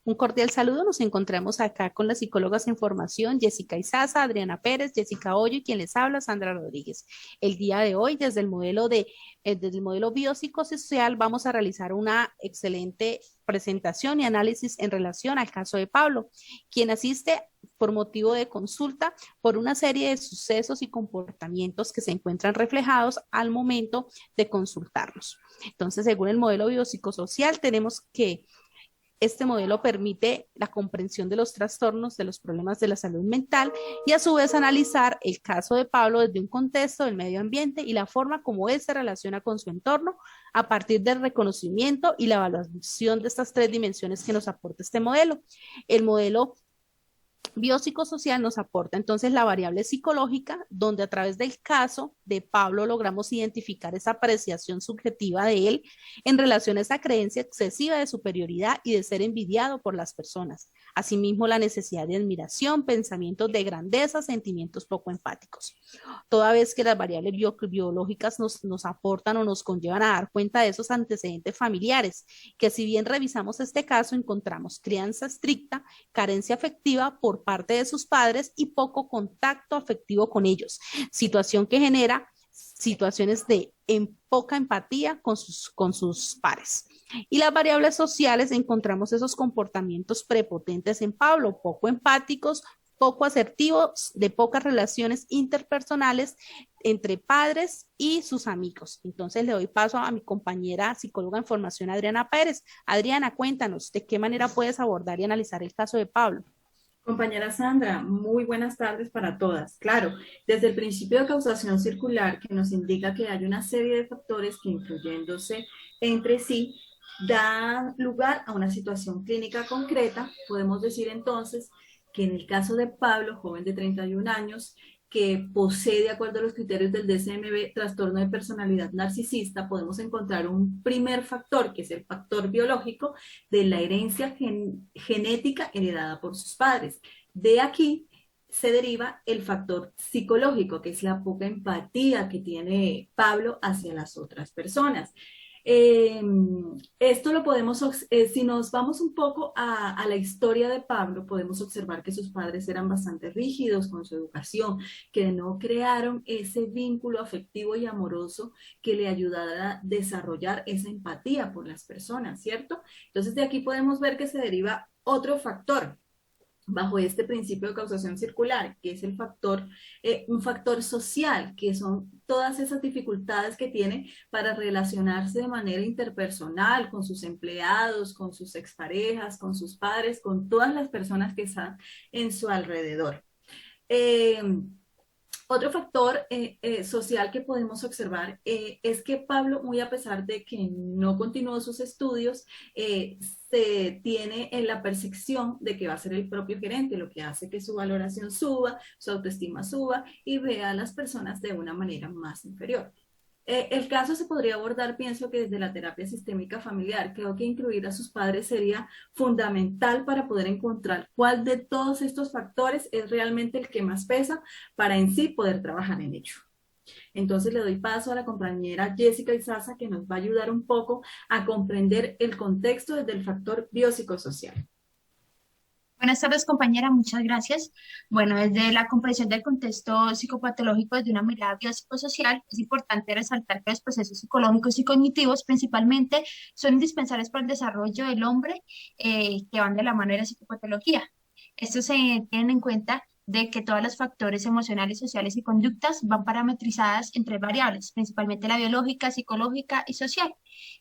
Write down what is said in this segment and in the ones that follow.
Un cordial saludo. Nos encontramos acá con las psicólogas en formación, Jessica Izaza, Adriana Pérez, Jessica Hoyo y quien les habla, Sandra Rodríguez. El día de hoy, desde el modelo biopsicosocial, vamos a realizar una excelente presentación y análisis en relación al caso de Pablo, quien asiste por motivo de consulta por una serie de sucesos y comportamientos que se encuentran reflejados al momento de consultarnos. Entonces, según el modelo biopsicosocial, tenemos que este modelo permite la comprensión de los trastornos, de los problemas de la salud mental y a su vez analizar el caso de Pablo desde un contexto del medio ambiente y la forma como él se relaciona con su entorno a partir del reconocimiento y la evaluación de estas tres dimensiones que nos aporta este modelo. El modelo biopsicosocial nos aporta entonces la variable psicológica, donde a través del caso de Pablo logramos identificar esa apreciación subjetiva de él en relación a esa creencia excesiva de superioridad y de ser envidiado por las personas. Asimismo, la necesidad de admiración, pensamientos de grandeza, sentimientos poco empáticos. Toda vez que las variables biológicas nos aportan o nos conllevan a dar cuenta de esos antecedentes familiares, que si bien revisamos este caso, encontramos crianza estricta, carencia afectiva por parte de sus padres y poco contacto afectivo con ellos, situación que genera situaciones de poca empatía con sus pares. Y las variables sociales encontramos esos comportamientos prepotentes en Pablo, poco empáticos, poco asertivos, de pocas relaciones interpersonales entre padres y sus amigos. Entonces le doy paso a mi compañera psicóloga en formación, Adriana Pérez. Adriana, cuéntanos, ¿de qué manera puedes abordar y analizar el caso de Pablo? Compañera Sandra, muy buenas tardes para todas. Claro, desde el principio de causación circular que nos indica que hay una serie de factores que influyéndose entre sí dan lugar a una situación clínica concreta, podemos decir entonces que en el caso de Pablo, joven de 31 años, que posee, de acuerdo a los criterios del DSM-B, trastorno de personalidad narcisista, podemos encontrar un primer factor, que es el factor biológico de la herencia genética heredada por sus padres. De aquí se deriva el factor psicológico, que es la poca empatía que tiene Pablo hacia las otras personas. Eh, Esto lo podemos, si nos vamos un poco a la historia de Pablo, podemos observar que sus padres eran bastante rígidos con su educación, que no crearon ese vínculo afectivo y amoroso que le ayudara a desarrollar esa empatía por las personas, ¿cierto? Entonces de aquí podemos ver que se deriva otro factor bajo este principio de causación circular, que es un factor social, que son todas esas dificultades que tiene para relacionarse de manera interpersonal con sus empleados, con sus exparejas, con sus padres, con todas las personas que están en su alrededor. Eh, Otro factor social que podemos observar es que Pablo, muy a pesar de que no continuó sus estudios, se tiene en la percepción de que va a ser el propio gerente, lo que hace que su valoración suba, su autoestima suba y vea a las personas de una manera más inferior. El caso se podría abordar, pienso que desde la terapia sistémica familiar. Creo que incluir a sus padres sería fundamental para poder encontrar cuál de todos estos factores es realmente el que más pesa para en sí poder trabajar en ello. Entonces le doy paso a la compañera Jessica Izaza que nos va a ayudar un poco a comprender el contexto desde el factor biopsicosocial. Buenas tardes, compañera, muchas gracias. Bueno, desde la comprensión del contexto psicopatológico desde una mirada biopsicosocial, es importante resaltar que los procesos psicológicos y cognitivos principalmente son indispensables para el desarrollo del hombre que van de la mano de la psicopatología. Estos se tienen en cuenta de que todos los factores emocionales, sociales y conductas van parametrizadas en tres variables, principalmente la biológica, psicológica y social.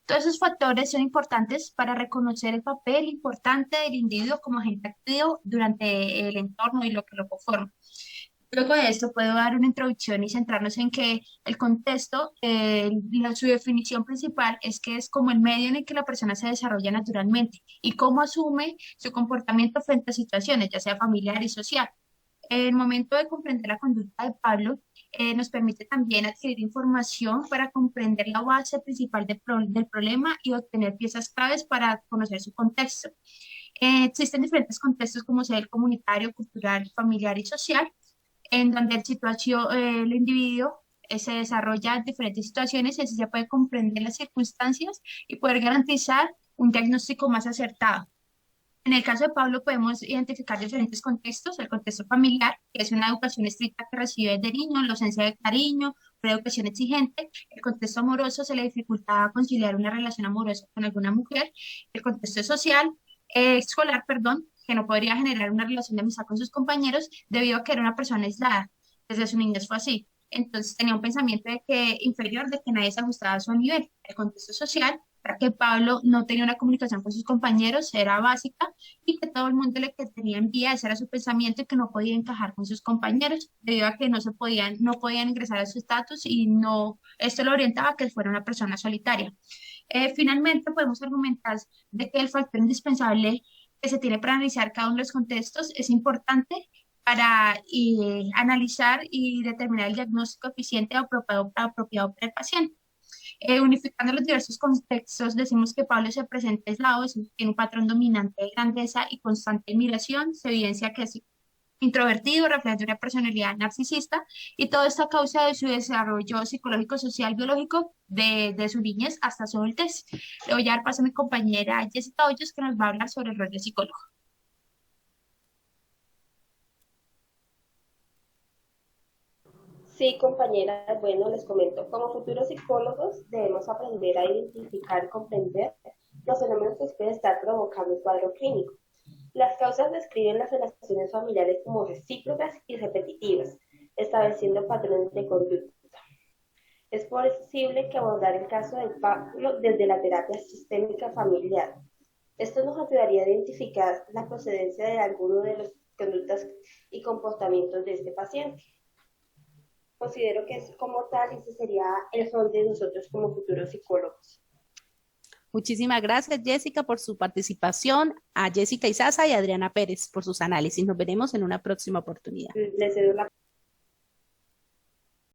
Todos esos factores son importantes para reconocer el papel importante del individuo como agente activo durante el entorno y lo que lo conforma. Luego de esto puedo dar una introducción y centrarnos en que el contexto, su definición principal es que es como el medio en el que la persona se desarrolla naturalmente y cómo asume su comportamiento frente a situaciones, ya sea familiar y social. El momento de comprender la conducta de Pablo nos permite también adquirir información para comprender la base principal del problema y obtener piezas claves para conocer su contexto. Existen diferentes contextos como sea el comunitario, cultural, familiar y social, en donde el individuo se desarrolla en diferentes situaciones y así se puede comprender las circunstancias y poder garantizar un diagnóstico más acertado. En el caso de Pablo podemos identificar diferentes contextos: el contexto familiar, que es una educación estricta que recibe desde niño, la ausencia de cariño, una educación exigente; el contexto amoroso, se le dificultaba conciliar una relación amorosa con alguna mujer; el contexto social, escolar, perdón, que no podría generar una relación de amistad con sus compañeros debido a que era una persona aislada. Desde su niñez fue así. Entonces tenía un pensamiento de que inferior, de que nadie se ajustaba a su nivel. El contexto social era que Pablo no tenía una comunicación con sus compañeros, era básica, y que todo el mundo le que tenía envidia, ese era su pensamiento, y que no podía encajar con sus compañeros debido a que no podían ingresar a su estatus, y no, esto lo orientaba a que fuera una persona solitaria. Finalmente, podemos argumentar de que el factor indispensable que se tiene para analizar cada uno de los contextos es importante para analizar y determinar el diagnóstico eficiente o apropiado para el paciente. Unificando los diversos contextos, decimos que Pablo se presenta aislado, tiene un patrón dominante de grandeza y constante admiración, se evidencia que es introvertido, refleja una personalidad narcisista, y todo esto a causa de su desarrollo psicológico, social, biológico, de su niñez hasta su adultez. Le voy a dar paso a mi compañera Jessica Hoyos, que nos va a hablar sobre el rol de psicólogo. Sí, compañeras, bueno, les comento, como futuros psicólogos debemos aprender a identificar y comprender los fenómenos que pueden estar provocando el cuadro clínico. Las causas describen las relaciones familiares como recíprocas y repetitivas, estableciendo patrones de conducta. Es posible que abordar el caso de Pablo desde la terapia sistémica familiar. Esto nos ayudaría a identificar la procedencia de alguno de las conductas y comportamientos de este paciente. Considero que es como tal, ese sería el rol de nosotros como futuros psicólogos. Muchísimas gracias, Jessica, por su participación, a Jessica Izaza y a Adriana Pérez por sus análisis. Nos veremos en una próxima oportunidad. Les cedo la